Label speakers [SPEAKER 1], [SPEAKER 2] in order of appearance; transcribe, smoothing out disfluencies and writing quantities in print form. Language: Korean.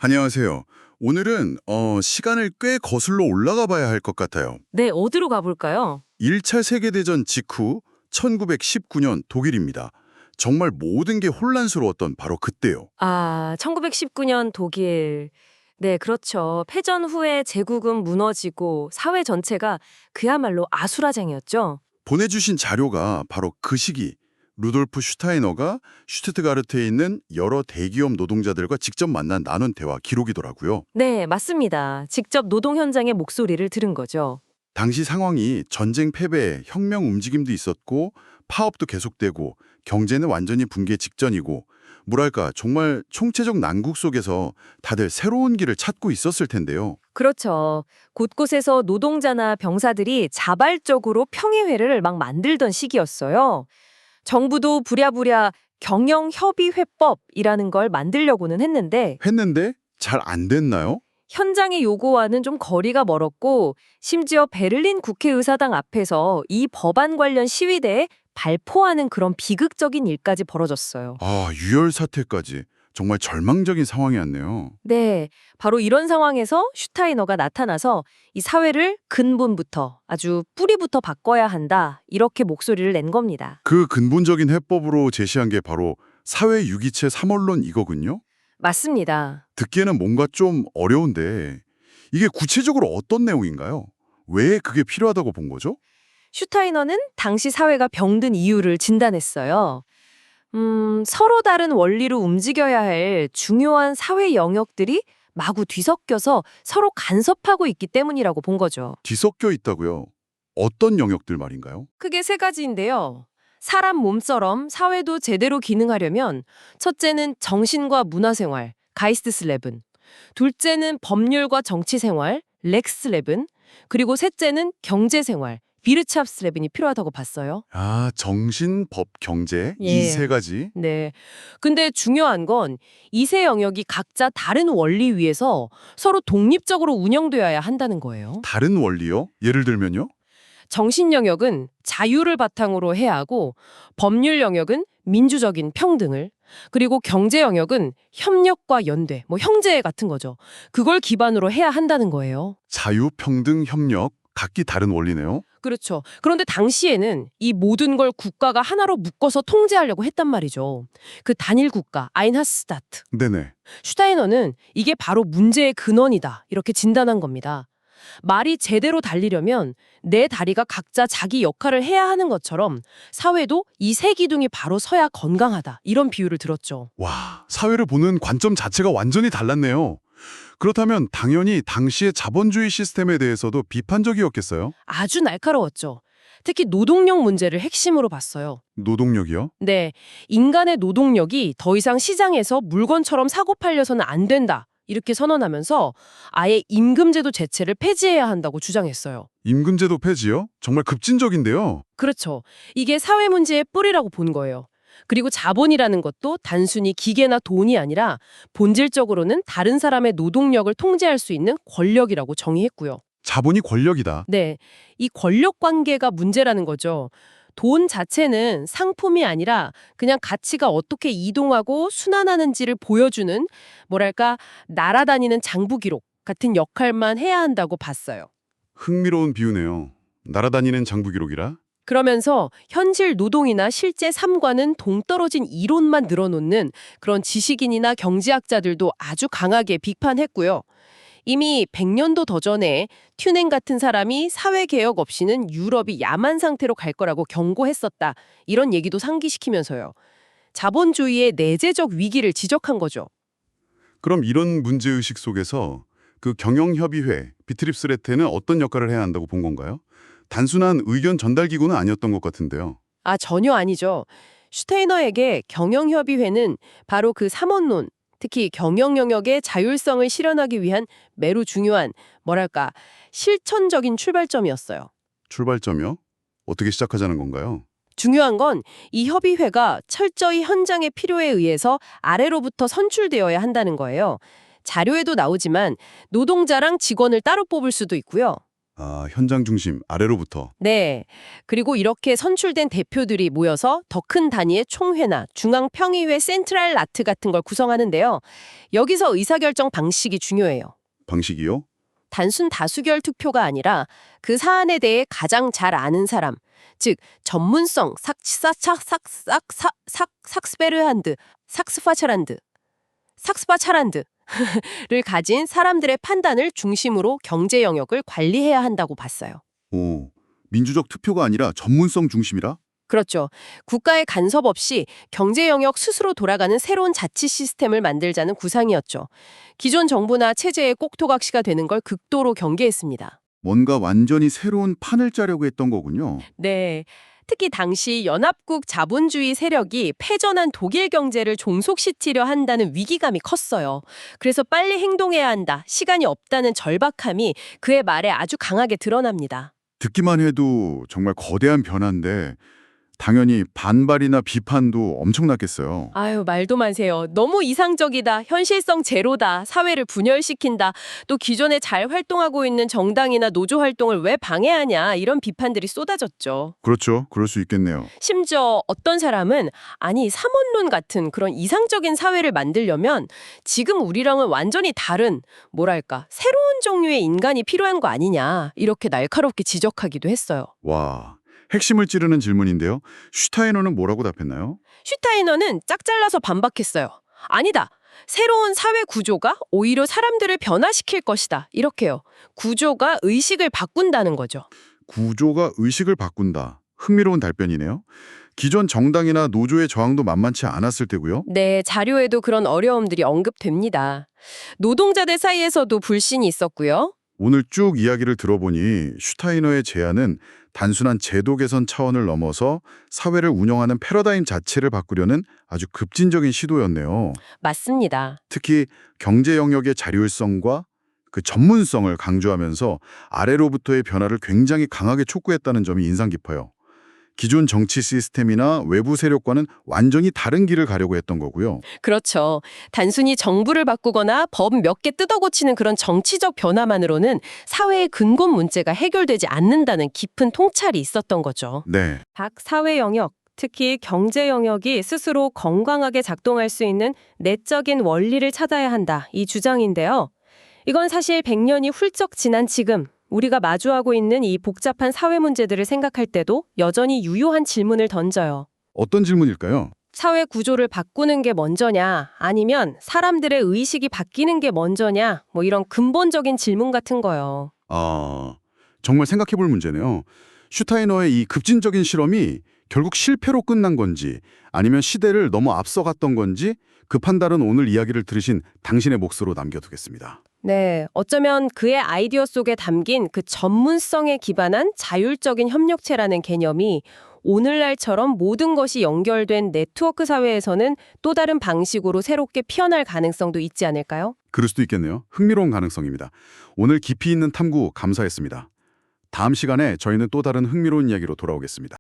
[SPEAKER 1] 안녕하세요. 오늘은 시간을 꽤 거슬러 올라가 봐야 할 것 같아요.
[SPEAKER 2] 네, 어디로 가볼까요?
[SPEAKER 1] 1차 세계대전 직후 1919년 독일입니다. 정말 모든 게 혼란스러웠던 바로 그때요.
[SPEAKER 2] 1919년 독일. 네, 그렇죠. 패전 후에 제국은 무너지고 사회 전체가 그야말로 아수라장이었죠.
[SPEAKER 1] 보내주신 자료가 바로 그 시기 루돌프 슈타이너가 슈투트가르트에 있는 여러 대기업 노동자들과 직접 만난 나눈 대화 기록이더라고요.
[SPEAKER 2] 네, 맞습니다. 직접 노동 현장의 목소리를 들은 거죠.
[SPEAKER 1] 당시 상황이 전쟁 패배에 혁명 움직임도 있었고 파업도 계속되고 경제는 완전히 붕괴 직전이고 뭐랄까 정말 총체적 난국 속에서 다들 새로운 길을 찾고 있었을 텐데요.
[SPEAKER 2] 그렇죠. 곳곳에서 노동자나 병사들이 자발적으로 평화회를 막 만들던 시기였어요. 정부도 부랴부랴 경영협의회법이라는 걸 만들려고는
[SPEAKER 1] 했는데 잘 안 됐나요?
[SPEAKER 2] 현장의 요구와는 좀 거리가 멀었고 심지어 베를린 국회의사당 앞에서 이 법안 관련 시위대에 발포하는 그런 비극적인 일까지 벌어졌어요.
[SPEAKER 1] 유혈 사태까지 정말 절망적인 상황이었네요.
[SPEAKER 2] 네, 바로 이런 상황에서 슈타이너가 나타나서 이 사회를 근본부터 아주 뿌리부터 바꿔야 한다 이렇게 목소리를 낸 겁니다.
[SPEAKER 1] 그 근본적인 해법으로 제시한 게 바로 사회 유기체 3원론 이거군요.
[SPEAKER 2] 맞습니다.
[SPEAKER 1] 듣기에는 뭔가 좀 어려운데 이게 구체적으로 어떤 내용인가요? 왜 그게 필요하다고 본 거죠?
[SPEAKER 2] 슈타이너는 당시 사회가 병든 이유를 진단했어요. 서로 다른 원리로 움직여야 할 중요한 사회 영역들이 마구 뒤섞여서 서로 간섭하고 있기 때문이라고 본 거죠.
[SPEAKER 1] 뒤섞여 있다고요? 어떤 영역들 말인가요?
[SPEAKER 2] 크게 세 가지인데요. 사람 몸처럼 사회도 제대로 기능하려면 첫째는 정신과 문화생활, 가이스트슬레븐, 둘째는 법률과 정치생활, 렉스레븐, 그리고 셋째는 경제생활, 비르찹스레븐이 필요하다고 봤어요.
[SPEAKER 1] 정신, 법, 경제 이
[SPEAKER 2] 예.
[SPEAKER 1] 세 가지.
[SPEAKER 2] 네. 근데 중요한 건 이 세 영역이 각자 다른 원리 위에서 서로 독립적으로 운영되어야 한다는 거예요.
[SPEAKER 1] 다른 원리요? 예를 들면요?
[SPEAKER 2] 정신 영역은 자유를 바탕으로 해야 하고 법률 영역은 민주적인 평등을 그리고 경제 영역은 협력과 연대, 형제 같은 거죠. 그걸 기반으로 해야 한다는 거예요.
[SPEAKER 1] 자유, 평등, 협력 각기 다른 원리네요.
[SPEAKER 2] 그렇죠. 그런데 당시에는 이 모든 걸 국가가 하나로 묶어서 통제하려고 했단 말이죠. 그 단일 국가, 아인하스타트.
[SPEAKER 1] 네네.
[SPEAKER 2] 슈타이너는 이게 바로 문제의 근원이다. 이렇게 진단한 겁니다. 말이 제대로 달리려면 내 다리가 각자 자기 역할을 해야 하는 것처럼 사회도 이 세 기둥이 바로 서야 건강하다. 이런 비유를 들었죠.
[SPEAKER 1] 와, 사회를 보는 관점 자체가 완전히 달랐네요. 그렇다면 당연히 당시의 자본주의 시스템에 대해서도 비판적이었겠어요?
[SPEAKER 2] 아주 날카로웠죠. 특히 노동력 문제를 핵심으로 봤어요.
[SPEAKER 1] 노동력이요?
[SPEAKER 2] 네, 인간의 노동력이 더 이상 시장에서 물건처럼 사고 팔려서는 안 된다. 이렇게 선언하면서 아예 임금제도 자체를 폐지해야 한다고 주장했어요.
[SPEAKER 1] 임금제도 폐지요? 정말 급진적인데요.
[SPEAKER 2] 그렇죠. 이게 사회 문제의 뿌리라고 본 거예요. 그리고 자본이라는 것도 단순히 기계나 돈이 아니라 본질적으로는 다른 사람의 노동력을 통제할 수 있는 권력이라고 정의했고요.
[SPEAKER 1] 자본이 권력이다.
[SPEAKER 2] 네, 이 권력 관계가 문제라는 거죠. 돈 자체는 상품이 아니라 그냥 가치가 어떻게 이동하고 순환하는지를 보여주는 뭐랄까 날아다니는 장부 기록 같은 역할만 해야 한다고 봤어요.
[SPEAKER 1] 흥미로운 비유네요. 날아다니는 장부 기록이라?
[SPEAKER 2] 그러면서 현실 노동이나 실제 삶과는 동떨어진 이론만 늘어놓는 그런 지식인이나 경제학자들도 아주 강하게 비판했고요. 이미 100년도 더 전에 튜냉 같은 사람이 사회개혁 없이는 유럽이 야만 상태로 갈 거라고 경고했었다. 이런 얘기도 상기시키면서요. 자본주의의 내재적 위기를 지적한 거죠.
[SPEAKER 1] 그럼 이런 문제의식 속에서 그 경영협의회, 비트립스레테는 어떤 역할을 해야 한다고 본 건가요? 단순한 의견 전달기구는 아니었던 것 같은데요.
[SPEAKER 2] 전혀 아니죠. 슈테이너에게 경영협의회는 바로 그 삼원론, 특히 경영 영역의 자율성을 실현하기 위한 매우 중요한, 뭐랄까, 실천적인 출발점이었어요.
[SPEAKER 1] 출발점이요? 어떻게 시작하자는 건가요?
[SPEAKER 2] 중요한 건 이 협의회가 철저히 현장의 필요에 의해서 아래로부터 선출되어야 한다는 거예요. 자료에도 나오지만 노동자랑 직원을 따로 뽑을 수도 있고요.
[SPEAKER 1] 아, 현장 중심 아래로부터.
[SPEAKER 2] 네. 그리고 이렇게 선출된 대표들이 모여서 더 큰 단위의 총회나 중앙평의회 센트럴 라트 같은 걸 구성하는데요. 여기서 의사결정 방식이 중요해요.
[SPEAKER 1] 방식이요?
[SPEAKER 2] 단순 다수결 투표가 아니라 그 사안에 대해 가장 잘 아는 사람, 즉 전문성 삭스파차란드를 가진 사람들의 판단을 중심으로 경제 영역을 관리해야 한다고 봤어요.
[SPEAKER 1] 오, 민주적 투표가 아니라 전문성 중심이라?
[SPEAKER 2] 그렇죠. 국가의 간섭 없이 경제 영역 스스로 돌아가는 새로운 자치 시스템을 만들자는 구상이었죠. 기존 정부나 체제의 꼭토각시가 되는 걸 극도로 경계했습니다.
[SPEAKER 1] 뭔가 완전히 새로운 판을 짜려고 했던 거군요.
[SPEAKER 2] 네. 특히 당시 연합국 자본주의 세력이 패전한 독일 경제를 종속시키려 한다는 위기감이 컸어요. 그래서 빨리 행동해야 한다, 시간이 없다는 절박함이 그의 말에 아주 강하게 드러납니다.
[SPEAKER 1] 듣기만 해도 정말 거대한 변화인데 당연히 반발이나 비판도 엄청났겠어요.
[SPEAKER 2] 아유, 말도 마세요. 너무 이상적이다. 현실성 제로다. 사회를 분열시킨다. 또 기존에 잘 활동하고 있는 정당이나 노조 활동을 왜 방해하냐. 이런 비판들이 쏟아졌죠.
[SPEAKER 1] 그렇죠. 그럴 수 있겠네요.
[SPEAKER 2] 심지어 어떤 사람은 아니 삼원론 같은 그런 이상적인 사회를 만들려면 지금 우리랑은 완전히 다른 뭐랄까 새로운 종류의 인간이 필요한 거 아니냐. 이렇게 날카롭게 지적하기도 했어요.
[SPEAKER 1] 와, 핵심을 찌르는 질문인데요. 슈타이너는 뭐라고 답했나요?
[SPEAKER 2] 슈타이너는 짝 잘라서 반박했어요. 아니다. 새로운 사회 구조가 오히려 사람들을 변화시킬 것이다. 이렇게요. 구조가 의식을 바꾼다는 거죠.
[SPEAKER 1] 구조가 의식을 바꾼다. 흥미로운 답변이네요. 기존 정당이나 노조의 저항도 만만치 않았을 테고요.
[SPEAKER 2] 네, 자료에도 그런 어려움들이 언급됩니다. 노동자들 사이에서도 불신이 있었고요.
[SPEAKER 1] 오늘 쭉 이야기를 들어보니 슈타이너의 제안은 단순한 제도 개선 차원을 넘어서 사회를 운영하는 패러다임 자체를 바꾸려는 아주 급진적인 시도였네요.
[SPEAKER 2] 맞습니다.
[SPEAKER 1] 특히 경제 영역의 자율성과 그 전문성을 강조하면서 아래로부터의 변화를 굉장히 강하게 촉구했다는 점이 인상 깊어요. 기존 정치 시스템이나 외부 세력과는 완전히 다른 길을 가려고 했던 거고요.
[SPEAKER 2] 그렇죠. 단순히 정부를 바꾸거나 법 몇 개 뜯어고치는 그런 정치적 변화만으로는 사회의 근본 문제가 해결되지 않는다는 깊은 통찰이 있었던 거죠.
[SPEAKER 1] 네,
[SPEAKER 2] 각 사회 영역, 특히 경제 영역이 스스로 건강하게 작동할 수 있는 내적인 원리를 찾아야 한다. 이 주장인데요. 이건 사실 100년이 훌쩍 지난 지금 우리가 마주하고 있는 이 복잡한 사회 문제들을 생각할 때도 여전히 유효한 질문을 던져요.
[SPEAKER 1] 어떤 질문일까요?
[SPEAKER 2] 사회 구조를 바꾸는 게 먼저냐, 아니면 사람들의 의식이 바뀌는 게 먼저냐, 뭐 이런 근본적인 질문 같은 거요.
[SPEAKER 1] 아, 정말 생각해 볼 문제네요. 슈타이너의 이 급진적인 실험이 결국 실패로 끝난 건지 아니면 시대를 너무 앞서갔던 건지 그 판단은 오늘 이야기를 들으신 당신의 몫으로 남겨두겠습니다.
[SPEAKER 2] 네, 어쩌면 그의 아이디어 속에 담긴 그 전문성에 기반한 자율적인 협력체라는 개념이 오늘날처럼 모든 것이 연결된 네트워크 사회에서는 또 다른 방식으로 새롭게 피어날 가능성도 있지 않을까요?
[SPEAKER 1] 그럴 수도 있겠네요. 흥미로운 가능성입니다. 오늘 깊이 있는 탐구 감사했습니다. 다음 시간에 저희는 또 다른 흥미로운 이야기로 돌아오겠습니다.